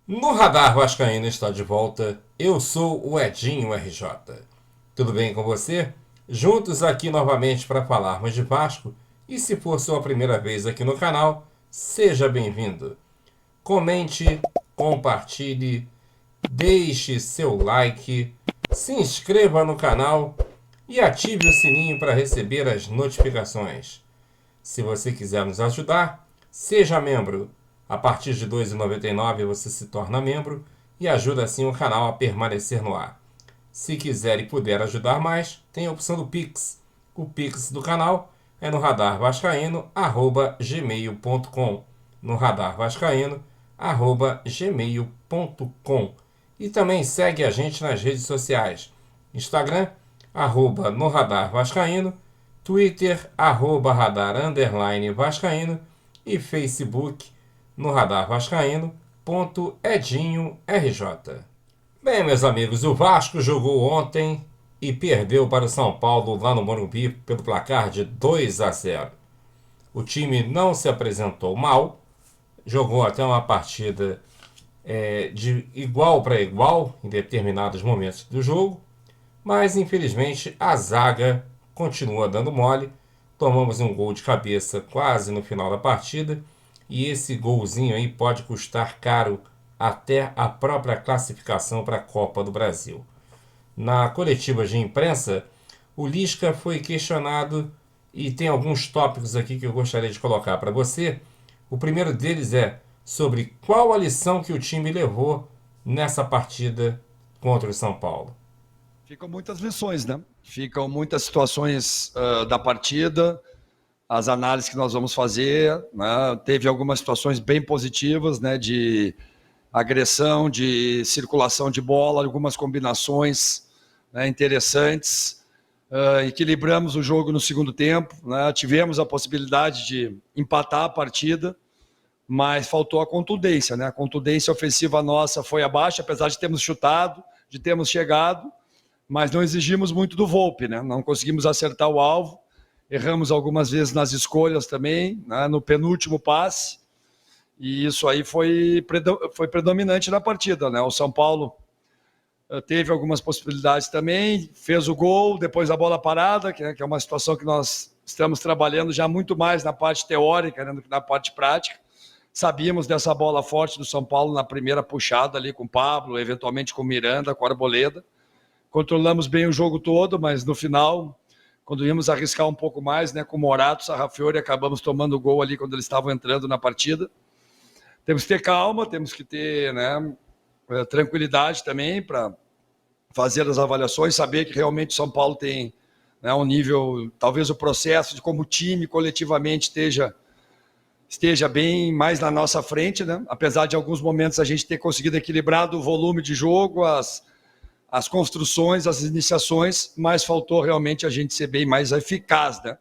No Radar Vascaíno está de volta. Eu sou o Edinho RJ. Tudo bem com você? Juntos aqui novamente para falarmos de Vasco. E se for sua primeira vez aqui no canal, seja bem-vindo. Comente, compartilhe, deixe seu like, se inscreva no canal e ative o sininho para receber as notificações. Se você quiser nos ajudar, seja membro. A partir de R$ 2,99 você se torna membro e ajuda assim o canal a permanecer no ar. Se quiser e puder ajudar mais, tem a opção do Pix. O Pix do canal é no radarvascaíno@gmail.com. No radarvascaíno@gmail.com. E também segue a gente nas redes sociais. Instagram, no Radar Vascaíno, Twitter, Radar Vascaíno e Facebook, no Radar Vascaíno, Edinho RJ. Bem, meus amigos, o Vasco jogou ontem e perdeu para o São Paulo lá no Morumbi pelo placar de 2-0. O time não se apresentou mal, jogou até uma partida de igual para igual em determinados momentos do jogo, mas infelizmente a zaga continua dando mole. Tomamos um gol de cabeça quase no final da partida e esse golzinho aí pode custar caro até a própria classificação para a Copa do Brasil. Na coletiva de imprensa, o Lisca foi questionado e tem alguns tópicos aqui que eu gostaria de colocar para você. O primeiro deles é sobre qual a lição que o time levou nessa partida contra o São Paulo. Ficam muitas lições, né? Ficam muitas situações da partida, as análises que nós vamos fazer, né? Teve algumas situações bem positivas, né? De agressão, de circulação de bola, algumas combinações, né, interessantes. Equilibramos o jogo no segundo tempo, né? Tivemos a possibilidade de empatar a partida, mas faltou a contundência, né? A contundência ofensiva nossa foi abaixo, apesar de termos chutado, de termos chegado, mas não exigimos muito do Volpi, né? Não conseguimos acertar o alvo, erramos algumas vezes nas escolhas também, né? No penúltimo passe, e isso aí foi predominante na partida, né? O São Paulo teve algumas possibilidades também, fez o gol, depois a bola parada, que é uma situação que nós estamos trabalhando já muito mais na parte teórica, né, do que na parte prática. Sabíamos dessa bola forte do São Paulo na primeira puxada ali com o Pablo, eventualmente com o Miranda, com o Arboleda. Controlamos bem o jogo todo, mas no final, quando íamos arriscar um pouco mais, né, com o Morato, Sarrafiori, acabamos tomando o gol ali quando eles estavam entrando na partida. Temos que ter calma, temos que ter, né, tranquilidade também para fazer as avaliações, saber que realmente o São Paulo tem, né, um nível, talvez o processo de como time coletivamente esteja bem mais na nossa frente, né? Apesar de alguns momentos a gente ter conseguido equilibrar o volume de jogo, as construções, as iniciações, mas faltou realmente a gente ser bem mais eficaz, né?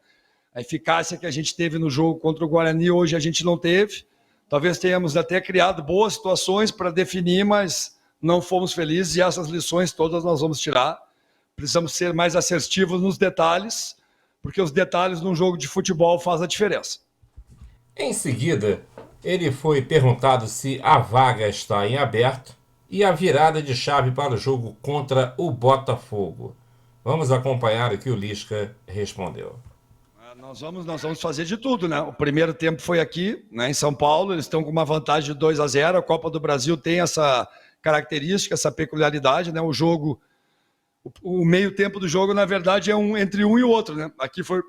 A eficácia que a gente teve no jogo contra o Guarani hoje a gente não teve. Talvez tenhamos até criado boas situações para definir, mas não fomos felizes e essas lições todas nós vamos tirar. Precisamos ser mais assertivos nos detalhes, porque os detalhes num jogo de futebol fazem a diferença. Em seguida, ele foi perguntado se a vaga está em aberto e a virada de chave para o jogo contra o Botafogo. Vamos acompanhar o que o Lisca respondeu. Nós vamos fazer de tudo, né? O primeiro tempo foi aqui, né, em São Paulo, eles estão com uma vantagem de 2-0. A Copa do Brasil tem essa característica, essa peculiaridade, né? O jogo, o meio tempo do jogo, na verdade, é entre um e o outro, né? Aqui foi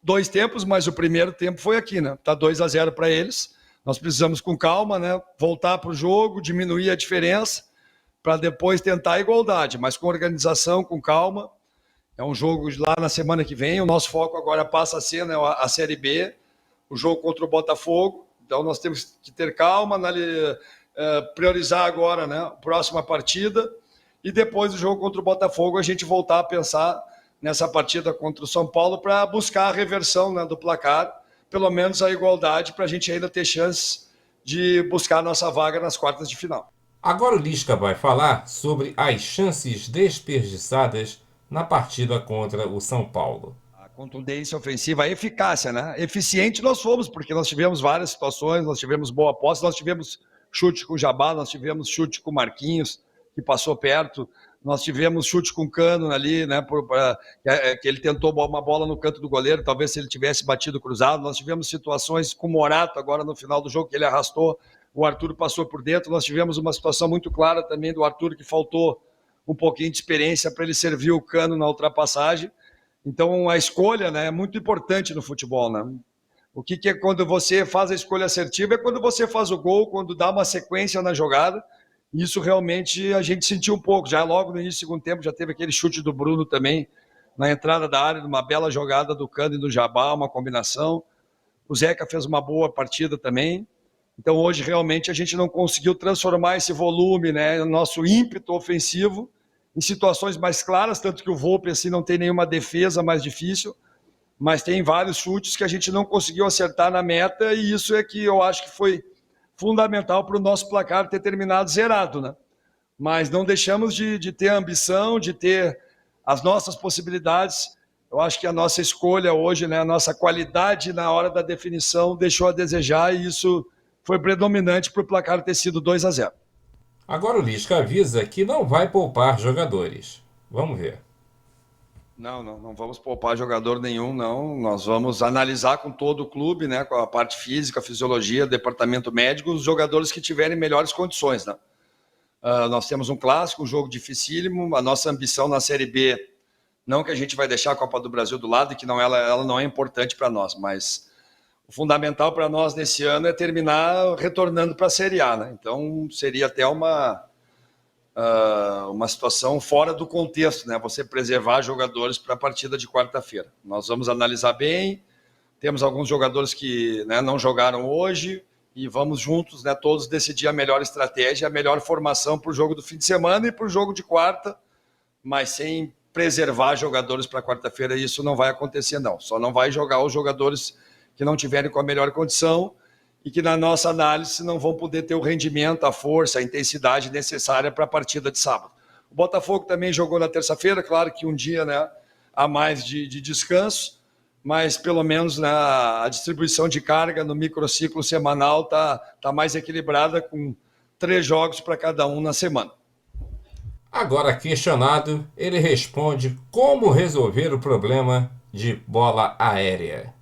2 tempos, mas o primeiro tempo foi aqui, né? Tá 2-0 para eles. Nós precisamos com calma, né? Voltar para o jogo, diminuir a diferença, para depois tentar a igualdade, mas com organização, com calma. É um jogo lá na semana que vem. O nosso foco agora passa a ser, né, a Série B, o jogo contra o Botafogo. Então nós temos que ter calma, priorizar agora, né, a próxima partida, e depois do jogo contra o Botafogo a gente voltar a pensar nessa partida contra o São Paulo para buscar a reversão, né, do placar, pelo menos a igualdade, para a gente ainda ter chance de buscar a nossa vaga nas quartas de final. Agora o Lisca vai falar sobre as chances desperdiçadas na partida contra o São Paulo. A contundência ofensiva, a eficácia, né? Eficiente nós fomos, porque nós tivemos várias situações, nós tivemos boa posse, nós tivemos chute com o Jabá, nós tivemos chute com o Marquinhos, que passou perto, nós tivemos chute com o Cano ali, né, que ele tentou uma bola no canto do goleiro, talvez se ele tivesse batido cruzado. Nós tivemos situações com o Morato agora no final do jogo, que ele arrastou, o Arthur passou por dentro. Nós tivemos uma situação muito clara também do Arthur, que faltou um pouquinho de experiência para ele servir o Cano na ultrapassagem. Então a escolha, né, é muito importante no futebol, né? O que é quando você faz a escolha assertiva? É quando você faz o gol, quando dá uma sequência na jogada. Isso realmente a gente sentiu um pouco. Já logo no início do segundo tempo já teve aquele chute do Bruno também, na entrada da área, uma bela jogada do Cano e do Jabá, uma combinação. O Zeca fez uma boa partida também. Então hoje realmente a gente não conseguiu transformar esse volume, né, nosso ímpeto ofensivo, em situações mais claras, tanto que o Volpe assim não tem nenhuma defesa mais difícil, mas tem vários chutes que a gente não conseguiu acertar na meta, e isso é que eu acho que foi fundamental para o nosso placar ter terminado zerado, né? Mas não deixamos de ter a ambição, de ter as nossas possibilidades. Eu acho que a nossa escolha hoje, né, a nossa qualidade na hora da definição deixou a desejar, e isso foi predominante para o placar ter sido 2-0. Agora o Lisca avisa que não vai poupar jogadores. Vamos ver. Não vamos poupar jogador nenhum, não. Nós vamos analisar com todo o clube, né, com a parte física, a fisiologia, departamento médico, os jogadores que tiverem melhores condições, né? Nós temos um clássico, um jogo dificílimo. A nossa ambição na Série B, não que a gente vai deixar a Copa do Brasil do lado, e que não, ela não é importante para nós, mas o fundamental para nós nesse ano é terminar retornando para a Série A, né? Então seria até uma situação fora do contexto, né? Você preservar jogadores para a partida de quarta-feira. Nós vamos analisar bem. Temos alguns jogadores que, né, não jogaram hoje, e vamos juntos, né, todos decidir a melhor estratégia, a melhor formação para o jogo do fim de semana e para o jogo de quarta, mas sem preservar jogadores para quarta-feira. Isso não vai acontecer, não. Só não vai jogar os jogadores que não tiverem com a melhor condição e que, na nossa análise, não vão poder ter o rendimento, a força, a intensidade necessária para a partida de sábado. O Botafogo também jogou na terça-feira, claro que um dia, né, a mais de descanso, mas pelo menos, né, a distribuição de carga no microciclo semanal tá mais equilibrada, com 3 jogos para cada um na semana. Agora questionado, ele responde como resolver o problema de bola aérea.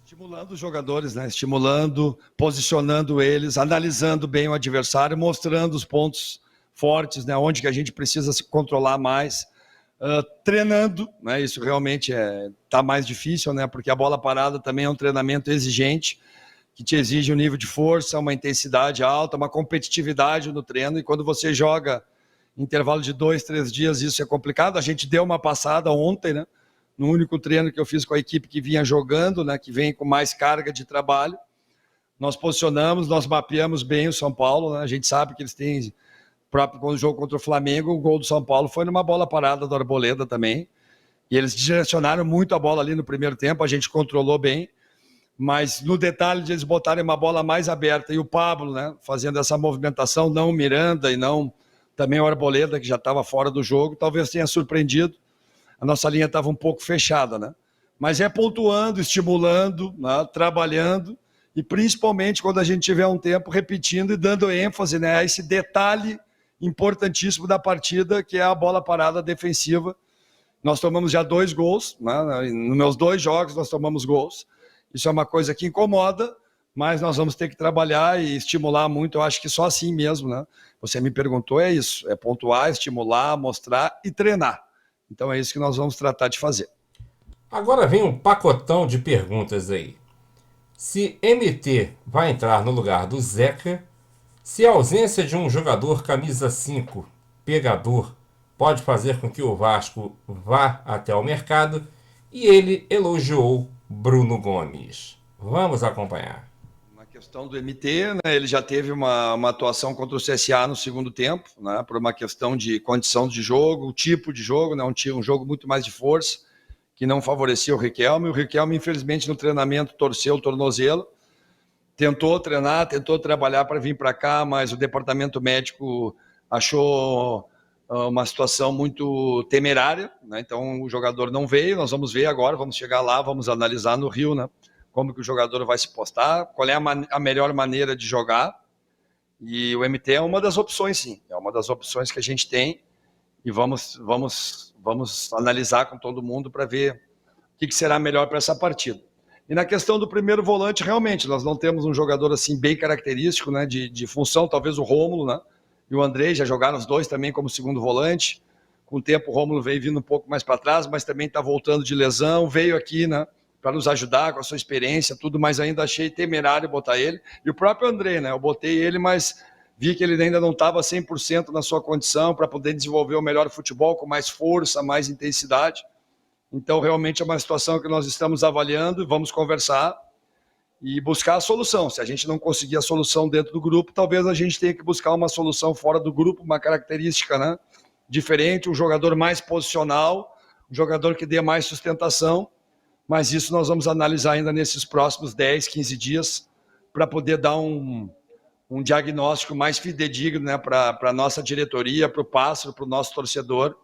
Estimulando os jogadores, né? Estimulando, posicionando eles, analisando bem o adversário, mostrando os pontos fortes, né? Onde que a gente precisa se controlar mais, treinando, né? Isso realmente tá mais difícil, né? Porque a bola parada também é um treinamento exigente, que te exige um nível de força, uma intensidade alta, uma competitividade no treino, e quando você joga intervalo de 2, 3 dias, isso é complicado. A gente deu uma passada ontem, né, no único treino que eu fiz com a equipe que vinha jogando, né, que vem com mais carga de trabalho. Nós posicionamos, nós mapeamos bem o São Paulo, né? A gente sabe que eles têm, próprio quando o jogo contra o Flamengo, o gol do São Paulo foi numa bola parada do Arboleda também, e eles direcionaram muito a bola ali no primeiro tempo, a gente controlou bem, mas no detalhe de eles botarem uma bola mais aberta, e o Pablo, né, fazendo essa movimentação, não o Miranda e não também o Arboleda, que já estava fora do jogo, talvez tenha surpreendido. A nossa linha estava um pouco fechada, né? Mas é pontuando, estimulando, né, trabalhando, e principalmente quando a gente tiver um tempo repetindo e dando ênfase, né, a esse detalhe importantíssimo da partida, que é a bola parada defensiva. Nós tomamos já 2 gols, né? Nos meus 2 jogos nós tomamos gols. Isso é uma coisa que incomoda, mas nós vamos ter que trabalhar e estimular muito. Eu acho que só assim mesmo, né? Você me perguntou, é isso, é pontuar, estimular, mostrar e treinar. Então é isso que nós vamos tratar de fazer. Agora vem um pacotão de perguntas aí. Se MT vai entrar no lugar do Zeca, se a ausência de um jogador camisa 5, pegador, pode fazer com que o Vasco vá até o mercado, e ele elogiou Bruno Gomes. Vamos acompanhar. Na questão do MT, né, ele já teve uma atuação contra o CSA no segundo tempo, né, por uma questão de condição de jogo, tipo de jogo, né, um jogo muito mais de força, que não favorecia o Riquelme. O Riquelme, infelizmente, no treinamento torceu o tornozelo, tentou treinar, tentou trabalhar para vir para cá, mas o departamento médico achou uma situação muito temerária, né? Então o jogador não veio. Nós vamos ver agora, vamos chegar lá, vamos analisar no Rio, né, como que o jogador vai se postar, qual é a melhor maneira de jogar, E o MT é uma das opções, sim. É uma das opções que a gente tem e vamos analisar com todo mundo para ver o que será melhor para essa partida. E na questão do primeiro volante, realmente, nós não temos um jogador assim bem característico, né, de função, talvez o Rômulo, né, e o Andrei, já jogaram os dois também como segundo volante. Com o tempo o Rômulo veio vindo um pouco mais para trás, mas também está voltando de lesão, veio aqui, né, para nos ajudar com a sua experiência, tudo, mas ainda achei temerário botar ele. E o próprio Andrei, né, eu botei ele, mas vi que ele ainda não estava 100% na sua condição para poder desenvolver o melhor futebol, com mais força, mais intensidade. Então, realmente é uma situação que nós estamos avaliando e vamos conversar e buscar a solução. Se a gente não conseguir a solução dentro do grupo, talvez a gente tenha que buscar uma solução fora do grupo, uma característica, né, diferente, um jogador mais posicional, um jogador que dê mais sustentação, mas isso nós vamos analisar ainda nesses próximos 10, 15 dias para poder dar um diagnóstico mais fidedigno, né, para a nossa diretoria, para o Pássaro, para o nosso torcedor,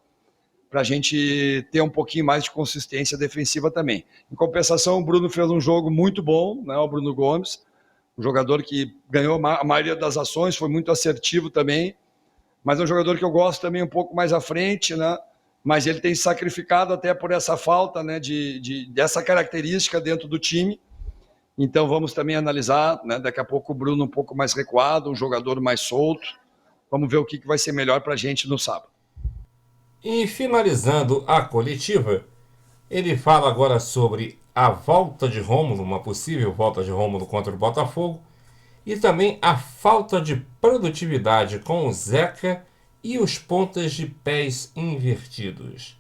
para a gente ter um pouquinho mais de consistência defensiva também. Em compensação, o Bruno fez um jogo muito bom, né, o Bruno Gomes, um jogador que ganhou a maioria das ações, foi muito assertivo também, mas é um jogador que eu gosto também um pouco mais à frente, né, mas ele tem se sacrificado até por essa falta, né, dessa característica dentro do time. Então vamos também analisar, né, daqui a pouco o Bruno um pouco mais recuado, um jogador mais solto. Vamos ver o que vai ser melhor para a gente no sábado. E finalizando a coletiva, ele fala agora sobre a volta de Rômulo, uma possível volta de Rômulo contra o Botafogo, e também a falta de produtividade com o Zeca e os pontas de pés invertidos.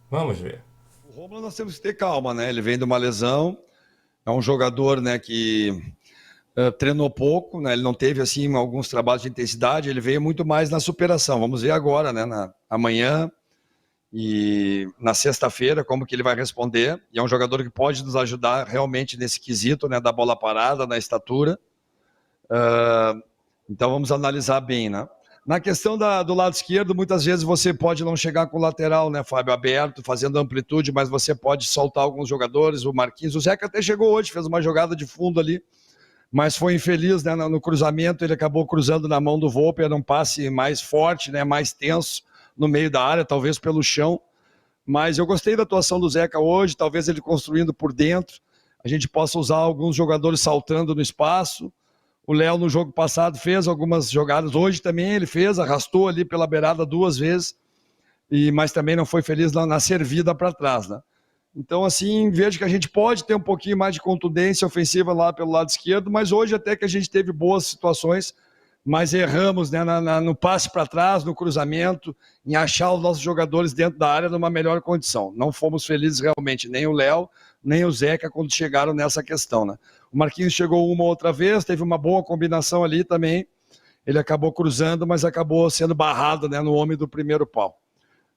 Vamos ver. O Rômulo nós temos que ter calma, né? Ele vem de uma lesão, é um jogador, né, que treinou pouco, né? Ele não teve assim alguns trabalhos de intensidade, ele veio muito mais na superação. Vamos ver agora, né, amanhã e na sexta-feira como que ele vai responder. E é um jogador que pode nos ajudar realmente nesse quesito, né, da bola parada, na estatura. Então vamos analisar bem, né? Na questão do lado esquerdo, muitas vezes você pode não chegar com o lateral, né, Fábio, aberto, fazendo amplitude, mas você pode soltar alguns jogadores, o Marquinhos, o Zeca até chegou hoje, fez uma jogada de fundo ali, mas foi infeliz, né, no cruzamento, ele acabou cruzando na mão do Volpe, era um passe mais forte, né, mais tenso no meio da área, talvez pelo chão, mas eu gostei da atuação do Zeca hoje, talvez ele construindo por dentro, a gente possa usar alguns jogadores saltando no espaço. O Léo no jogo passado fez algumas jogadas, hoje também ele fez, arrastou ali pela beirada 2 vezes, mas também não foi feliz na servida para trás, né? Então, assim, vejo que a gente pode ter um pouquinho mais de contundência ofensiva lá pelo lado esquerdo, mas hoje até que a gente teve boas situações, mas erramos, né, no passe para trás, no cruzamento, em achar os nossos jogadores dentro da área numa melhor condição. Não fomos felizes realmente, nem o Léo, nem o Zeca, quando chegaram nessa questão, né? O Marquinhos chegou uma outra vez, teve uma boa combinação ali também, ele acabou cruzando, mas acabou sendo barrado, né, no homem do primeiro pau.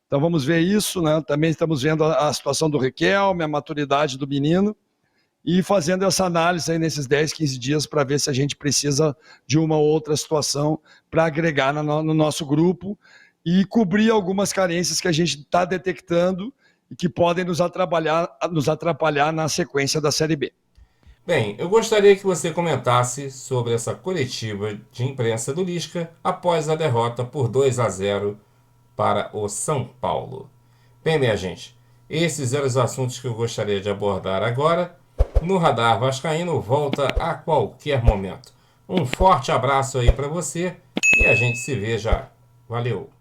Então vamos ver isso, né? Também estamos vendo a situação do Riquelme, a maturidade do menino, e fazendo essa análise aí nesses 10, 15 dias para ver se a gente precisa de uma outra situação para agregar no nosso grupo e cobrir algumas carências que a gente está detectando e que podem nos atrapalhar na sequência da Série B. Bem, eu gostaria que você comentasse sobre essa coletiva de imprensa do Lisca após a derrota por 2-0 para o São Paulo. Bem, minha gente, esses eram os assuntos que eu gostaria de abordar agora. No Radar Vascaíno volta a qualquer momento. Um forte abraço aí para você e a gente se vê já. Valeu!